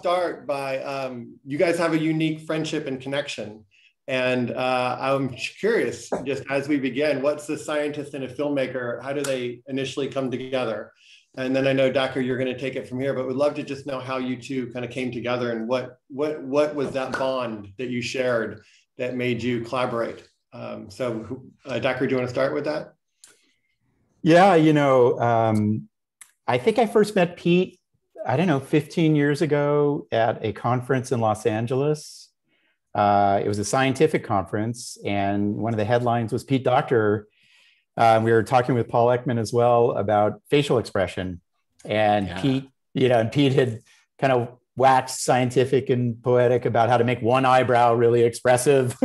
start by, you guys have a unique friendship and connection. And I'm curious, just as we begin, what's the scientist and a filmmaker? How do they initially come together? And then I know, Dacher, you're going to take it from here, but we'd love to just know how you two kind of came together and what was that bond that you shared that made you collaborate? So Dacher, do you want to start with that? Yeah, I think I first met Pete, I don't know, 15 years ago at a conference in Los Angeles. It was a scientific conference, and one of the headlines was Pete Docter. We were talking with Paul Ekman as well about facial expression, and Pete, Pete had kind of waxed scientific and poetic about how to make one eyebrow really expressive.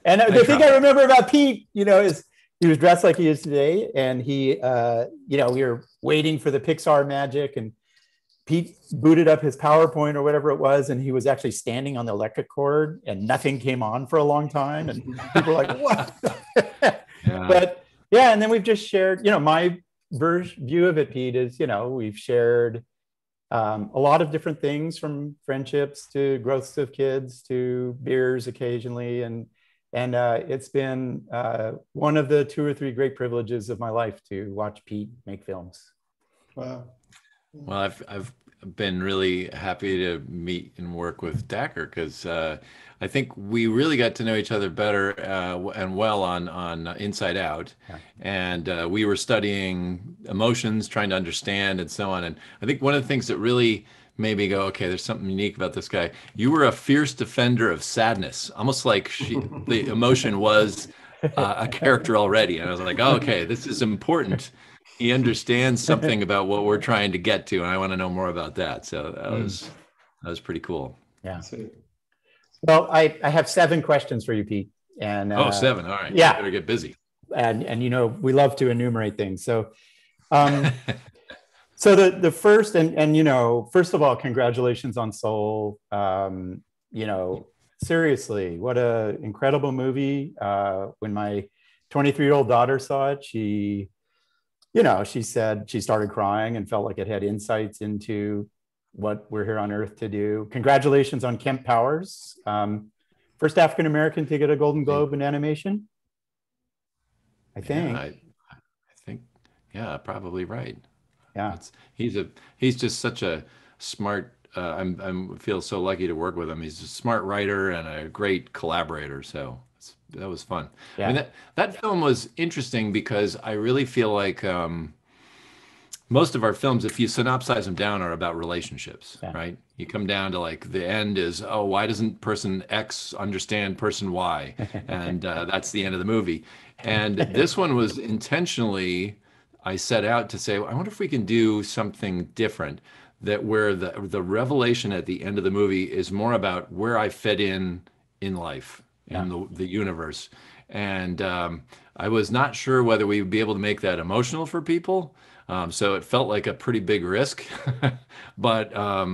And the thing I remember about Pete, is he was dressed like he is today, and he, we were waiting for the Pixar magic, and Pete booted up his PowerPoint or whatever it was, and he was actually standing on the electric cord, and nothing came on for a long time, and people were like, "What?" But yeah, and then we've just shared. My view of it, Pete, is we've shared a lot of different things, from friendships to growths of kids to beers occasionally, and it's been one of the 2 or 3 great privileges of my life to watch Pete make films. Wow. Well, I've been really happy to meet and work with Dacher, because I think we really got to know each other better and well on Inside Out. Yeah. And we were studying emotions, trying to understand and so on. And I think one of the things that really made me go, okay, there's something unique about this guy. You were a fierce defender of sadness, almost like the emotion was a character already. And I was like, oh, okay, this is important. He understands something about what we're trying to get to, and I want to know more about that. So that was pretty cool. Yeah. Well, I have 7 questions for you, Pete. And 7. All right. Yeah. You better get busy. And we love to enumerate things. So so the first, and first of all, congratulations on Soul. Seriously, what a incredible movie. When my 23-year-old daughter saw it, she said she started crying and felt like it had insights into what we're here on Earth to do. Congratulations on Kemp Powers, first African-American to get a Golden Globe in animation, I think. Yeah, I think, probably right. Yeah, he's just such a smart. I feel so lucky to work with him. He's a smart writer and a great collaborator. So that was fun. Yeah. I mean, that film was interesting because I really feel like most of our films, if you synopsize them down, are about relationships, right? You come down to like the end is, oh, why doesn't person X understand person Y? And that's the end of the movie. And this one was intentionally, I set out to say, I wonder if we can do something different, that where the revelation at the end of the movie is more about where I fit in life. In the universe. And I was not sure whether we would be able to make that emotional for people. So it felt like a pretty big risk. But I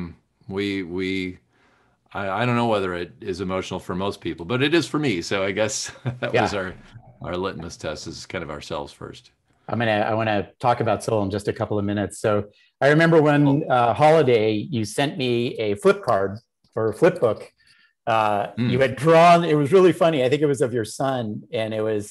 don't know whether it is emotional for most people, but it is for me. So I guess that was our litmus test, is kind of ourselves first. I want to talk about Soul in just a couple of minutes. So I remember when Holiday, you sent me a flip card or a flip book. You had drawn, it was really funny. I think it was of your son, and it was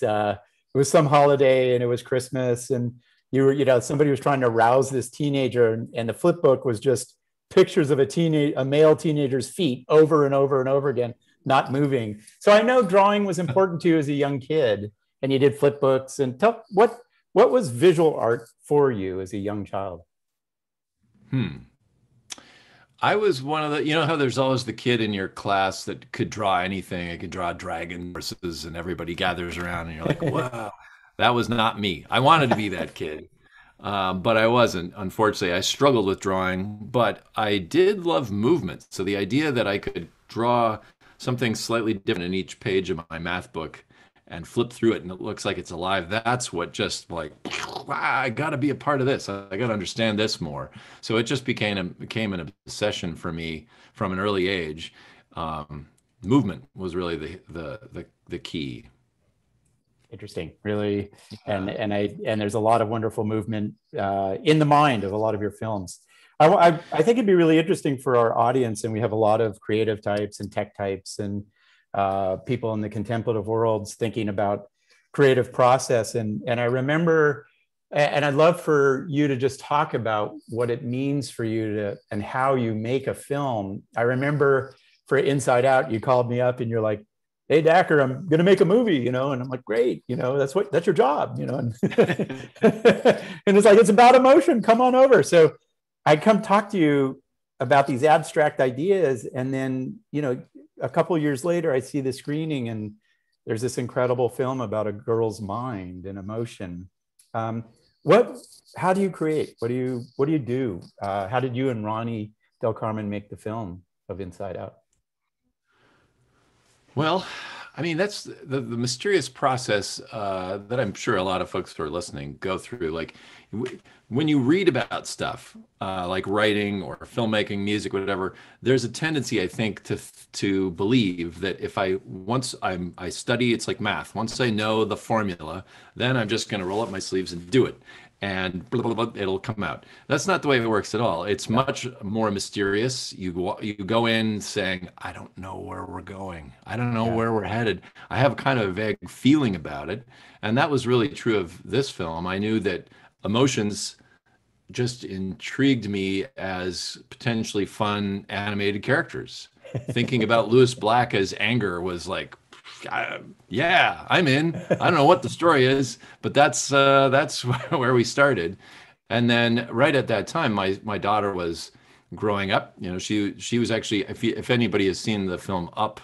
some holiday, and it was Christmas, and you were, somebody was trying to rouse this teenager, and the flip book was just pictures of a male teenager's feet over and over and over again, not moving. So I know drawing was important to you as a young kid, and you did flip books. And what was visual art for you as a young child? I was one of the, how there's always the kid in your class that could draw anything. It could draw dragon horses, and everybody gathers around, and you're like, wow, that was not me. I wanted to be that kid, but I wasn't. Unfortunately, I struggled with drawing, but I did love movement. So the idea that I could draw something slightly different in each page of my math book and flip through it, and it looks like it's alive, that's what just like, I got to be a part of this. I got to understand this more. So it just became an obsession for me from an early age. Movement was really the key. Interesting, really, and there's a lot of wonderful movement in the mind of a lot of your films. I think it'd be really interesting for our audience, and we have a lot of creative types and tech types and people in the contemplative worlds thinking about creative process. And I remember, and I'd love for you to just talk about what it means for you to, and how you make a film. I remember for Inside Out, you called me up and you're like, "Hey Dacher, I'm going to make a movie," and I'm like, "Great, that's your job," and, and it's like, "It's about emotion. Come on over." So I come talk to you about these abstract ideas, and then a couple of years later, I see the screening, and there's this incredible film about a girl's mind and emotion. How do you create? What do you do? How did you and Ronnie Del Carmen make the film of Inside Out? Well, I mean, that's the mysterious process that I'm sure a lot of folks who are listening go through. Like when you read about stuff like writing or filmmaking, music, whatever, there's a tendency, I think, to believe that if I study, it's like math. Once I know the formula, then I'm just going to roll up my sleeves and do it. And blah, blah, blah, it'll come out. That's not the way it works at all. It's much more mysterious. You go in saying, "I don't know where we're going. I don't know where we're headed. I have kind of a vague feeling about it." And that was really true of this film. I knew that emotions just intrigued me as potentially fun animated characters. Thinking about Lewis Black as anger was like, yeah, I'm in. I don't know what the story is, but that's where we started. And then right at that time, my daughter was growing up. She was actually, if anybody has seen the film Up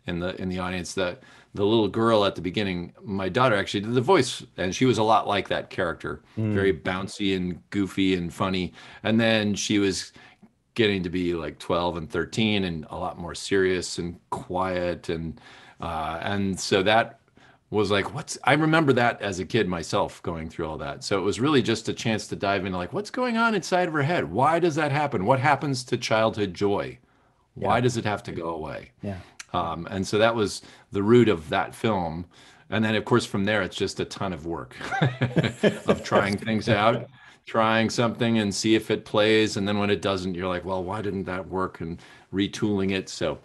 in the audience, the little girl at the beginning, my daughter actually did the voice, and she was a lot like that character, very bouncy and goofy and funny. And then she was getting to be like 12 and 13 and a lot more serious and quiet, and so that was like, I remember that as a kid myself going through all that. So it was really just a chance to dive into like, what's going on inside of her head? Why does that happen? What happens to childhood joy? Why does it have to go away? Yeah. And so that was the root of that film. And then, of course, from there, it's just a ton of work of trying things out, trying something and see if it plays. And then when it doesn't, you're like, well, why didn't that work? And retooling it. So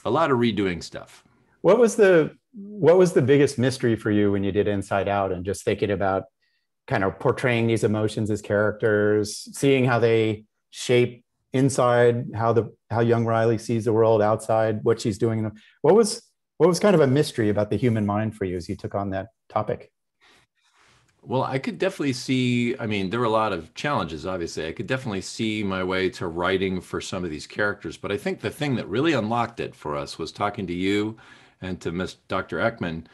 a lot of redoing stuff. What was the biggest mystery for you when you did Inside Out, and just thinking about kind of portraying these emotions as characters, seeing how they shape inside, how young Riley sees the world outside, what she's doing? What was kind of a mystery about the human mind for you as you took on that topic? Well, I could definitely see, I mean, there were a lot of challenges, obviously. I could definitely see my way to writing for some of these characters, but I think the thing that really unlocked it for us was talking to you and to Miss Dr. Ekman,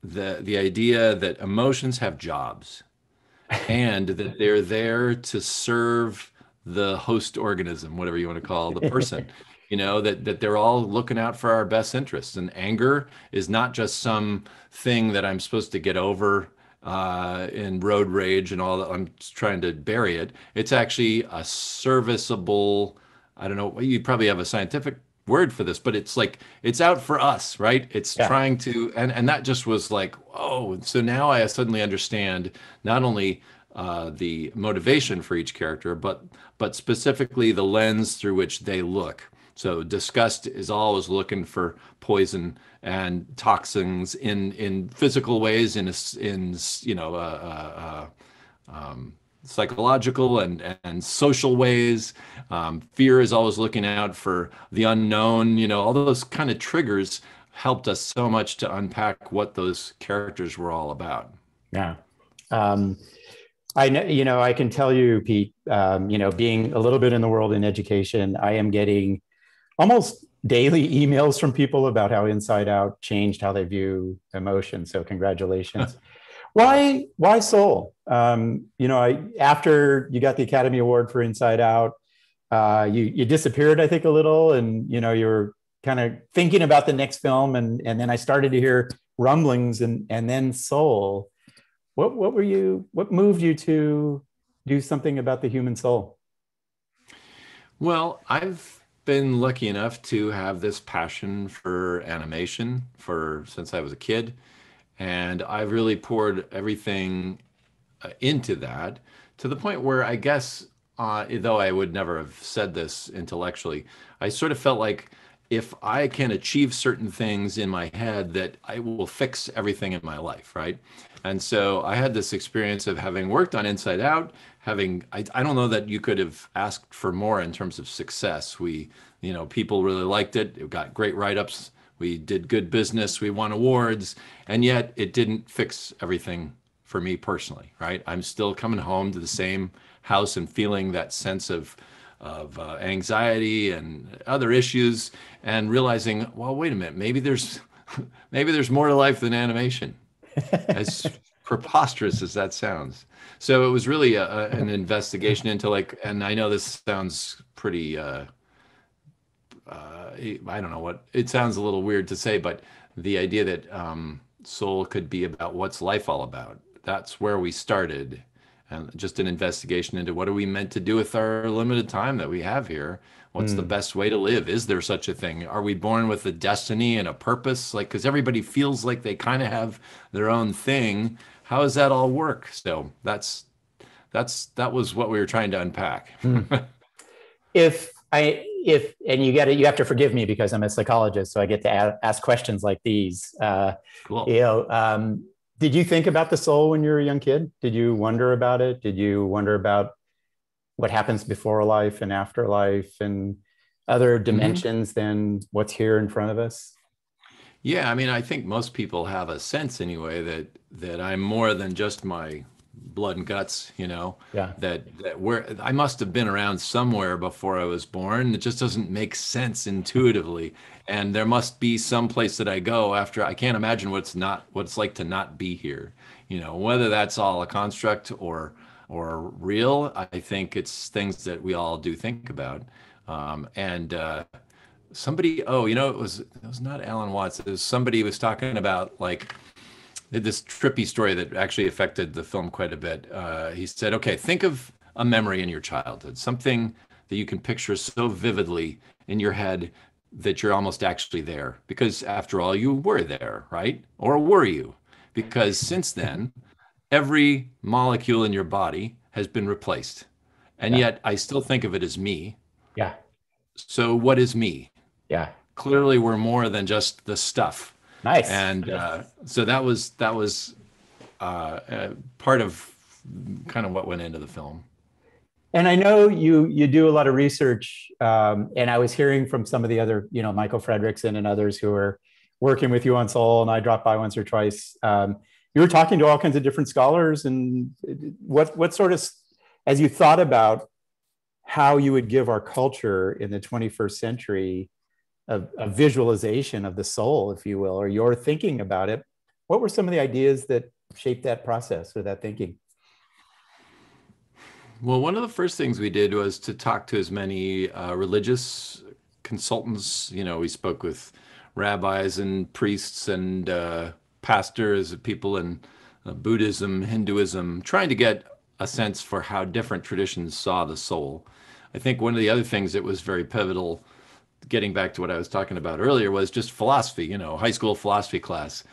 the idea that emotions have jobs and that they're there to serve the host organism, whatever you want to call the person. That they're all looking out for our best interests. And anger is not just some thing that I'm supposed to get over in road rage and all that. I'm trying to bury it. It's actually a serviceable, I don't know, you probably have a scientific word for this, but it's like, it's out for us, right? It's trying to, and that just was like, oh, so now I suddenly understand not only the motivation for each character, but specifically the lens through which they look. So disgust is always looking for poison and toxins in physical ways, in psychological and social ways. Fear is always looking out for the unknown. All those kind of triggers helped us so much to unpack what those characters were all about. Yeah. I know, I can tell you, Pete, being a little bit in the world in education, I am getting almost daily emails from people about how Inside Out changed how they view emotion. So congratulations. Why Soul? After you got the Academy Award for Inside Out, you disappeared, I think, a little, and you were kind of thinking about the next film, and then I started to hear rumblings, and then Soul. What moved you to do something about the human soul? Well, I've been lucky enough to have this passion for animation since I was a kid. And I've really poured everything into that, to the point where I guess though I would never have said this intellectually, I sort of felt like if I can achieve certain things in my head, that I will fix everything in my life, right? And so I had this experience of having worked on Inside Out, I don't know that you could have asked for more in terms of success. People really liked it. It got great write-ups. We did good business. We won awards, and yet it didn't fix everything for me personally, right? I'm still coming home to the same house and feeling that sense of anxiety and other issues, and realizing, well, wait a minute, maybe there's more to life than animation, as preposterous as that sounds. So it was really an investigation into and I know this sounds pretty, I don't know what, it sounds a little weird to say, but the idea that soul could be about what's life all about. That's where we started. And just an investigation into what are we meant to do with our limited time that we have here? What's the best way to live? Is there such a thing? Are we born with a destiny and a purpose? Because everybody feels like they kind of have their own thing. How does that all work? So that was what we were trying to unpack. If and you have to forgive me because I'm a psychologist, so I get to ask questions like these. Cool. Did you think about the soul when you were a young kid? Did you wonder about it? Did you wonder about what happens before life and after life and other dimensions than what's here in front of us? Yeah, I mean, I think most people have a sense anyway that I'm more than just my blood and guts, Yeah. that I must have been around somewhere before I was born. It just doesn't make sense intuitively. And there must be some place that I go after. I can't imagine what it's like to not be here, whether that's all a construct or real. I think it's things that we all do think about. Somebody, it was not Alan Watts. It was somebody who was talking about this trippy story that actually affected the film quite a bit. He said, okay, think of a memory in your childhood, something that you can picture so vividly in your head that you're almost actually there. Because after all, you were there, right? Or were you? Because since then, every molecule in your body has been replaced. And yet I still think of it as me. Yeah. So what is me? Yeah. Clearly, we're more than just the stuff. Nice. And so that was part of kind of what went into the film. And I know you do a lot of research, and I was hearing from some of the other, Michael Fredrickson and others who are working with you on Soul, and I dropped by once or twice. You were talking to all kinds of different scholars, and what sort of, as you thought about how you would give our culture in the 21st century a visualization of the soul, if you will, or your thinking about it, what were some of the ideas that shaped that process or that thinking? Well, one of the first things we did was to talk to as many religious consultants. We spoke with rabbis and priests and pastors, people in Buddhism, Hinduism, trying to get a sense for how different traditions saw the soul. I think one of the other things that was very pivotal, getting back to what I was talking about earlier, was just philosophy, high school philosophy class,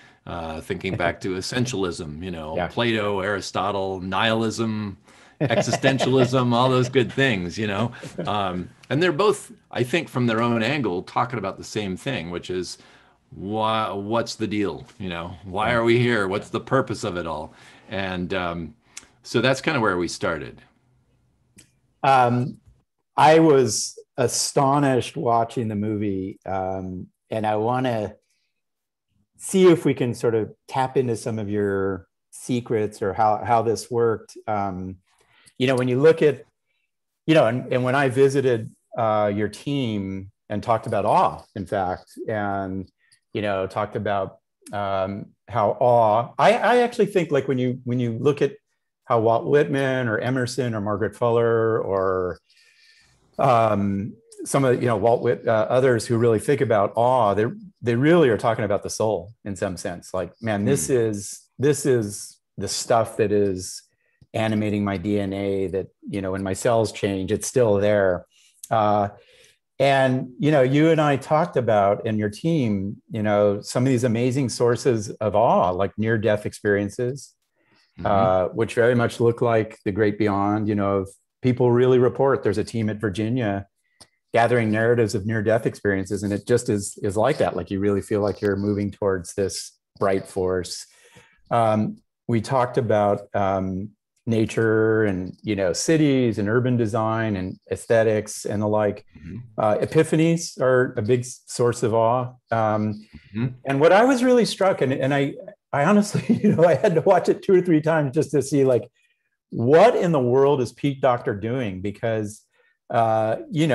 thinking back to essentialism, Yeah. Plato, Aristotle, nihilism, existentialism, all those good things, and they're both, I think, from their own angle, talking about the same thing, which is what's the deal? Why are we here? What's the purpose of it all? And so that's kind of where we started. I was astonished watching the movie, and I want to see if we can sort of tap into some of your secrets or how this worked. When you look at, and when I visited your team and talked about awe, in fact, and, talked about how awe, I actually think when you look at how Walt Whitman or Emerson or Margaret Fuller or some of others who really think about awe, they really are talking about the soul in some sense. Man, this is the stuff that is animating my DNA, that when my cells change, it's still there. And you and I talked about, and your team, some of these amazing sources of awe, like near-death experiences, which very much look like the great beyond, of people really report there's a team at Virginia gathering narratives of near-death experiences, and it just is like that. Like you really feel like you're moving towards this bright force. We talked about nature and cities and urban design and aesthetics and the like. Epiphanies are a big source of awe. And what I was really struck, and I honestly, I had to watch it 2 or 3 times just to see like what in the world is Pete Docter doing, because you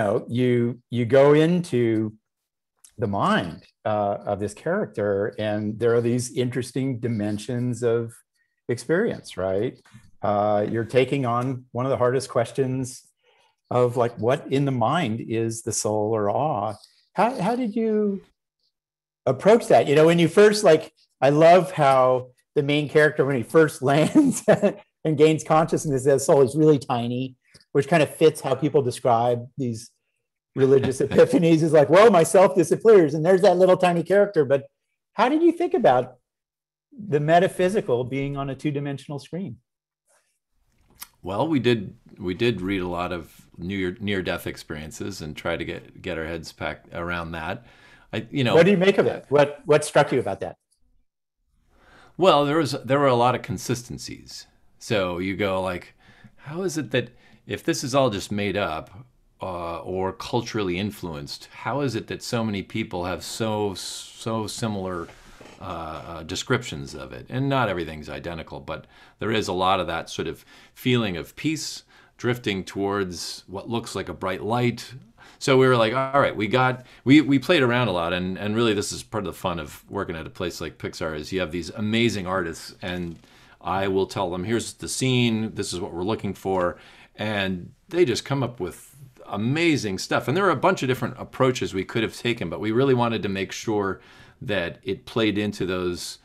go into the mind of this character, and there are these interesting dimensions of experience, right? You're taking on one of the hardest questions of like, what in the mind is the soul or awe? How did you approach that? When you first, like, I love how the main character, when he first lands and gains consciousness as soul, is really tiny, which kind of fits how people describe these religious epiphanies, is like, whoa, my self disappears and there's that little tiny character. But how did you think about the metaphysical being on a 2-dimensional screen? Well, we did read a lot of near-death experiences and try to get our heads packed around that. What do you make of it? What struck you about that? Well, there were a lot of consistencies. So you go like, how is it that if this is all just made up or culturally influenced, how is it that so many people have so similar descriptions of it? And not everything's identical, but there is a lot of that sort of feeling of peace drifting towards what looks like a bright light. So we were like, all right, we played around a lot, and really this is part of the fun of working at a place like Pixar, is you have these amazing artists, and I will tell them, here's the scene, this is what we're looking for, and they just come up with amazing stuff. And there are a bunch of different approaches we could have taken, but we really wanted to make sure that it played into those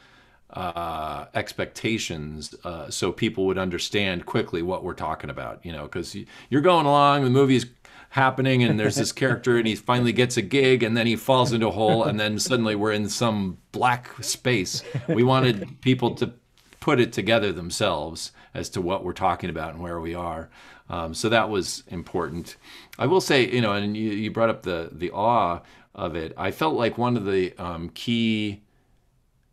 expectations, so people would understand quickly what we're talking about, because you're going along, the movie's happening, and there's this character, and he finally gets a gig, and then he falls into a hole, and then suddenly we're in some black space. We wanted people to put it together themselves as to what we're talking about and where we are. So that was important. I will say, and you brought up the awe of it. I felt like one of the key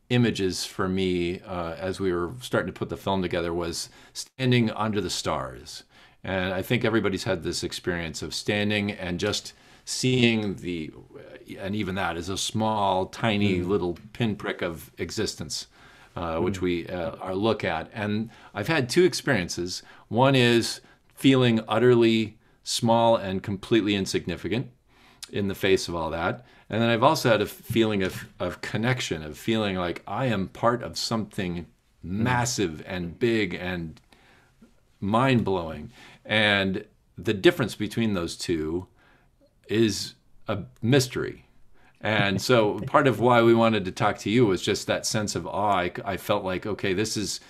images for me as we were starting to put the film together was standing under the stars. And I think everybody's had this experience of standing and just seeing and even that is a small, tiny little pinprick of existence, which we look at. And I've had 2 experiences. One is feeling utterly small and completely insignificant in the face of all that. And then I've also had a feeling of connection, of feeling like I am part of something massive and big and mind-blowing. And the difference between those two is a mystery. And so part of why we wanted to talk to you was just that sense of awe. I felt like, okay, this is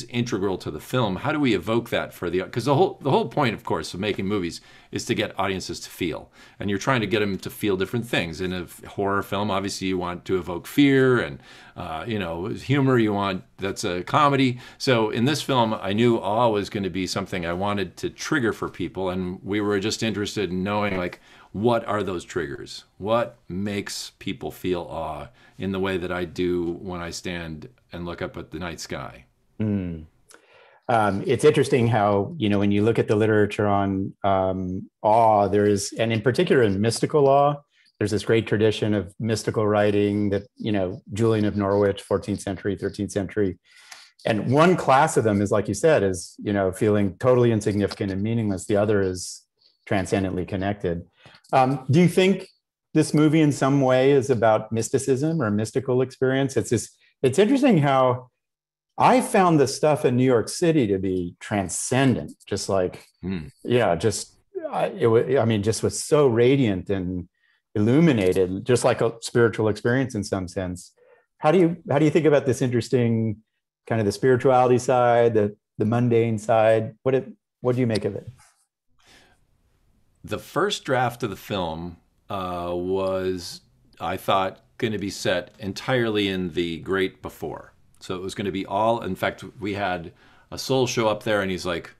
integral to the film. How do we evoke that for because the whole point, of course, of making movies is to get audiences to feel, and you're trying to get them to feel different things. In a horror film, obviously, you want to evoke fear, and humor. That's a comedy. So in this film, I knew awe was going to be something I wanted to trigger for people, and we were just interested in knowing, like, what are those triggers? What makes people feel awe in the way that I do when I stand and look up at the night sky? It's interesting how, when you look at the literature on awe, there is, and in particular in mystical awe, there's this great tradition of mystical writing that, Julian of Norwich, 14th century, 13th century. And one class of them is, like you said, is, feeling totally insignificant and meaningless. The other is transcendently connected. Do you think this movie in some way is about mysticism or mystical experience? It's interesting how I found the stuff in New York City to be transcendent, just like, just was so radiant and illuminated, just like a spiritual experience in some sense. How do you think about this interesting kind of the spirituality side, the mundane side? What do you make of it? The first draft of the film was, I thought, going to be set entirely in the great before. So it was going to be all, in fact, we had a soul show up there, and he's like,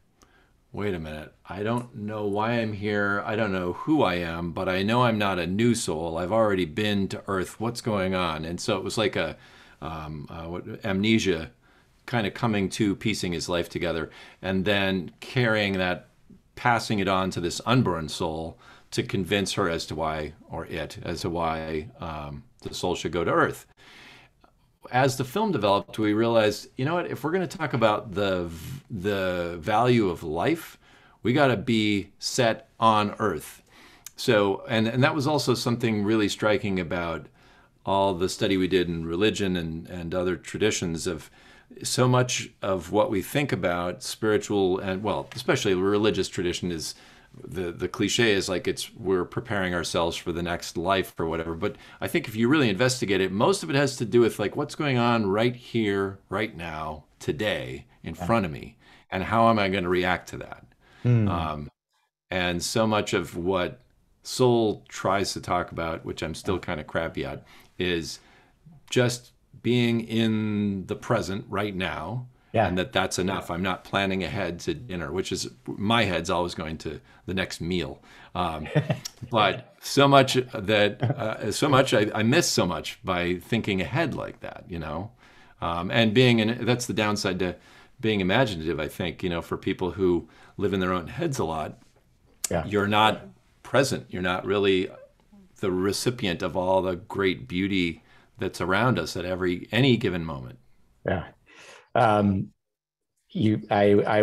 wait a minute, I don't know why I'm here. I don't know who I am, but I know I'm not a new soul. I've already been to Earth. What's going on? And so it was like a amnesia, kind of coming to, piecing his life together, and then carrying that, passing it on to this unborn soul to convince her as to why, or it, as to why the soul should go to Earth. As the film developed, we realized, you know what, if we're going to talk about the value of life, we got to be set on Earth. So, and that was also something really striking about all the study we did in religion and other traditions of so much of what we think about spiritual and, well, especially religious tradition is the cliche is like we're preparing ourselves for the next life or whatever. But I think if you really investigate it, most of it has to do with like what's going on right here, right now, today, in front of me, and how am I going to react to that? And so much of what Soul tries to talk about, which I'm still kind of crappy at, is just being in the present right now, and that's enough. I'm not planning ahead to dinner, which is, my head's always going to the next meal. But so much that I miss so much by thinking ahead like that, you know. And that's the downside to being imaginative, I think, you know, for people who live in their own heads a lot. You're not present. You're not really the recipient of all the great beauty that's around us at any given moment. Yeah. I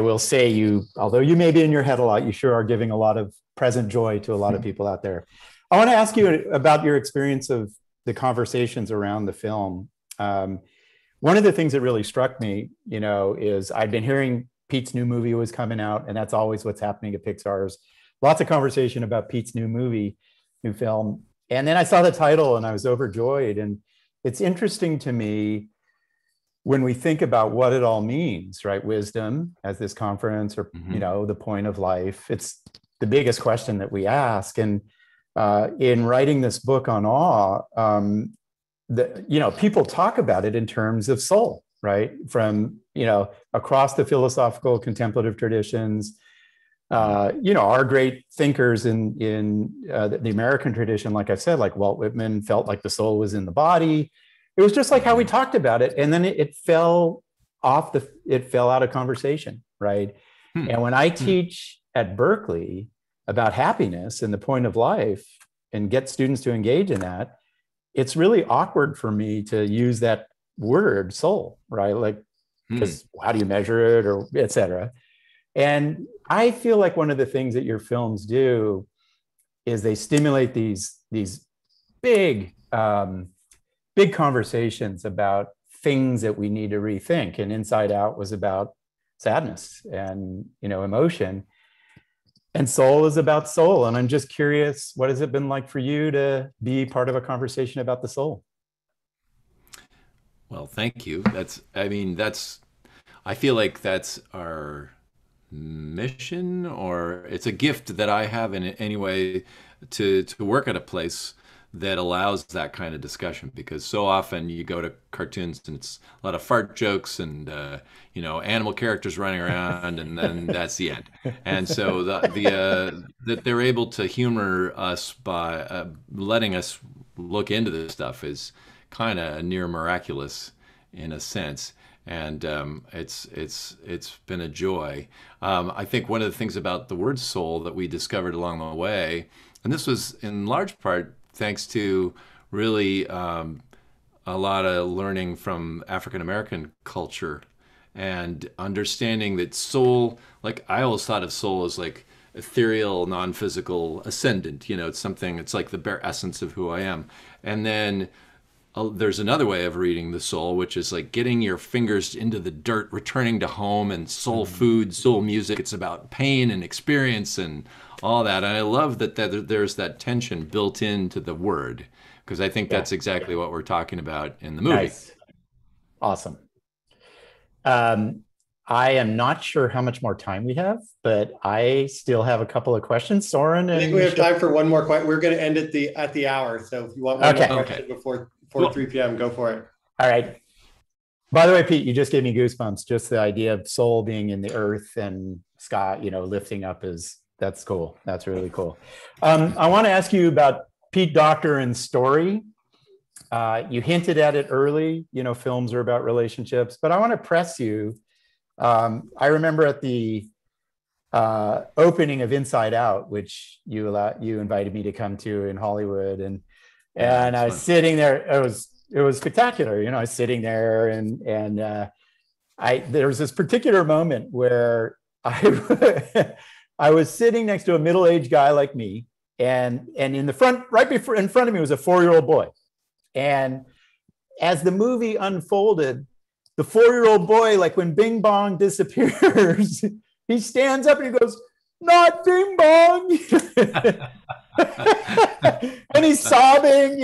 will say although you may be in your head a lot, you sure are giving a lot of present joy to a lot of people out there. I want to ask you about your experience of the conversations around the film. One of the things that really struck me, you know, is I'd been hearing Pete's new movie was coming out, and that's always what's happening at Pixar's. Lots of conversation about Pete's new film. And then I saw the title and I was overjoyed. And it's interesting to me when we think about what it all means, right? Wisdom as this conference, or, you know, the point of life. It's the biggest question that we ask. And in writing this book on awe, you know, people talk about it in terms of soul, right? From, you know, across the philosophical contemplative traditions, you know, our great thinkers in the American tradition, like I said, like Walt Whitman, felt like the soul was in the body. It was just like how we talked about it, and then it fell out of conversation, right? And when I teach at Berkeley about happiness and the point of life, and get students to engage in that, it's really awkward for me to use that word soul, right? Like, because how do you measure it, or et cetera? And I feel like one of the things that your films do is they stimulate these big, big conversations about things that we need to rethink. And Inside Out was about sadness and, you know, emotion. And Soul is about soul. And I'm just curious, what has it been like for you to be part of a conversation about the soul? Well, thank you. I feel like that's our mission, or it's a gift that I have in any way to work at a place that allows that kind of discussion, because so often you go to cartoons and it's a lot of fart jokes and you know, animal characters running around, and then that's the end. And so that they're able to humor us by letting us look into this stuff is kind of near miraculous in a sense. And it's been a joy. I think one of the things about the word soul that we discovered along the way, and this was in large part thanks to really a lot of learning from African American culture and understanding that soul, like I always thought of soul as like ethereal, non-physical, ascendant. You know, it's like the bare essence of who I am. And then there's another way of reading the soul, which is like getting your fingers into the dirt, returning to home, and soul food, soul music. It's about pain and experience and all that. And I love that there's that tension built into the word, because I think that's exactly what we're talking about in the movie. Nice. Awesome. I am not sure how much more time we have, but I still have a couple of questions. Soren, I think we have time for one more question. We're going to end at the hour. So if you want one more question before 3 p.m., go for it. All right. By the way, Pete, you just gave me goosebumps. Just the idea of soul being in the earth and sky, lifting up that's cool. That's really cool. I want to ask you about Pete Docter and story. You hinted at it early, films are about relationships, but I want to press you. I remember at the opening of Inside Out, which you invited me to come to in Hollywood, and I was sitting there. It was spectacular. I was sitting there, and there was this particular moment where I was sitting next to a middle-aged guy like me, and in the front, in front of me was a 4-year-old boy. And as the movie unfolded, the 4-year-old boy, like when Bing Bong disappears, he stands up and he goes, "Not Bing Bong," and he's sobbing,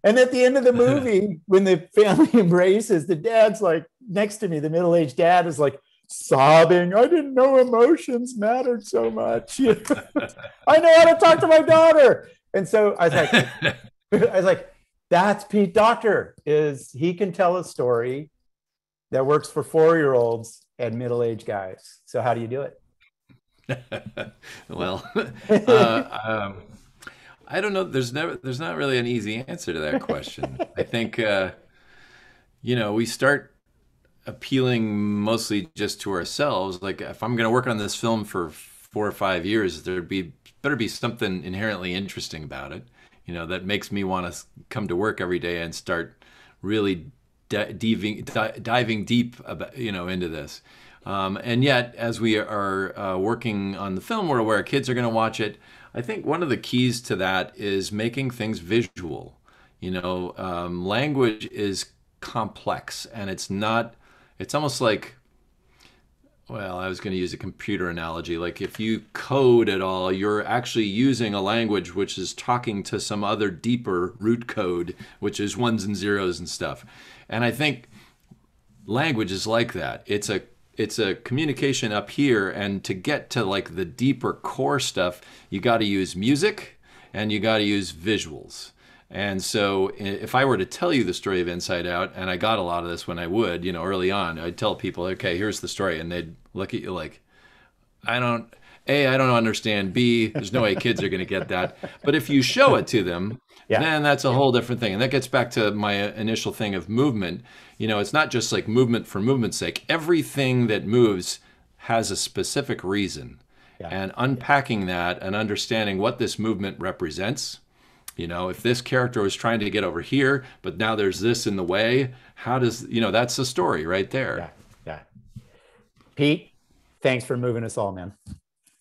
And at the end of the movie, when the family embraces, the dad's like next to me, the middle-aged dad is like sobbing. "I didn't know emotions mattered so much. I know how to talk to my daughter." And so I was like, that's Pete Docter. He can tell a story that works for 4-year-olds and middle-aged guys. So how do you do it? Well, I don't know. There's not really an easy answer to that question. I think, we start appealing mostly just to ourselves. Like, if I'm going to work on this film for 4 or 5 years, better be something inherently interesting about it, that makes me want to come to work every day and start really diving deep about, into this. And yet, as we are working on the film where our kids are going to watch it, I think one of the keys to that is making things visual. Language is complex, and it's almost like, well, I was going to use a computer analogy. Like, if you code at all, you're actually using a language which is talking to some other deeper root code, which is ones and zeros and stuff. And I think language is like that. It's a communication up here, and to get to like the deeper core stuff, you got to use music and you got to use visuals. And so if I were to tell you the story of Inside Out, and I got a lot of this when I would, early on, I'd tell people, okay, here's the story. And they'd look at you like, I don't understand. B, there's no way kids are going to get that. But if you show it to them, then that's a whole different thing. And that gets back to my initial thing of movement. It's not just like movement for movement's sake. Everything that moves has a specific reason. And unpacking that and understanding what this movement represents. If this character was trying to get over here, but now there's this in the way, how does, that's the story right there. Yeah. Pete, thanks for moving us all, man.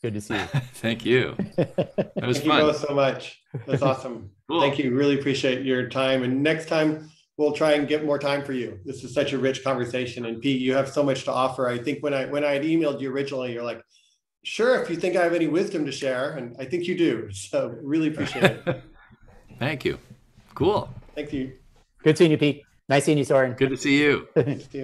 Good to see you. Thank you. That was fun. Thank you both so much. That's awesome. Cool. Thank you. Really appreciate your time. And next time we'll try and get more time for you. This is such a rich conversation. And Pete, you have so much to offer. I think when I had emailed you originally, you're like, sure, if you think I have any wisdom to share. And I think you do. So really appreciate it. Thank you. Cool. Thank you. Good seeing you, Pete. Nice seeing you, Soren. Good to see you.